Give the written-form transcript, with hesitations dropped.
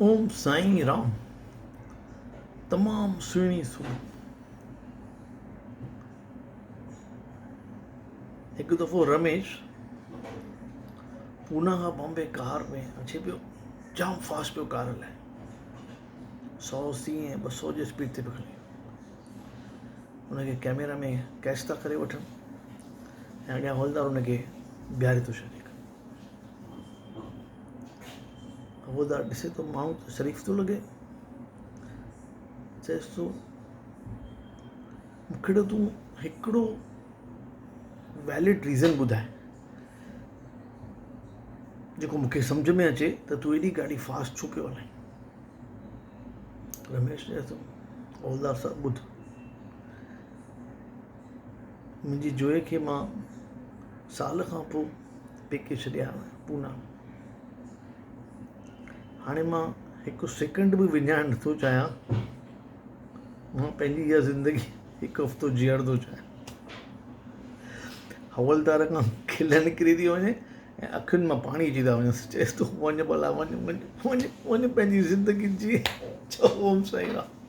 ओम साईं राम। तमामु सुहिणी सूरत। हिकु दफ़ो रमेश पूना खां बॉम्बे कार में अचे पियो, जाम फास्ट पियो कार हलाए, 180 ऐं 200 जी स्पीड ते पियो हले। हुनखे कैमरा में कैच था करे वठनि ऐं अॻियां हवलदार हुनखे बीहारे थो छॾे। हवलदार ॾिसे थो माण्हू त शरीफ़ थो लॻे, चएसि थो मूंखे तूं हिकिड़ो वैलिड रीज़न ॿुधाए जेको मूंखे सम्झ में अचे त तूं एॾी गाॾी फास्ट छो पियो हलाईं। रमेश चए थो हवलदार साहब ॿुध, मुंहिंजी जोए खे मां साल खां पोइ पेके छॾे आयो आहियां पूना। हाणे मां हिकु सेकेंड बि विञाइणु नथो चाहियां, मां पंहिंजी इहा ज़िंदगी हिकु हफ़्तो जीअण थो चाहियां। हवलदार खां खिल निकिरी थी वञे ऐं अखियुनि मां पाणी अची था वञे। चएसि थो वञ भला, वञ वञ वञ वञ पंहिंजी ज़िंदगी जी। चओ ओम साईं राम।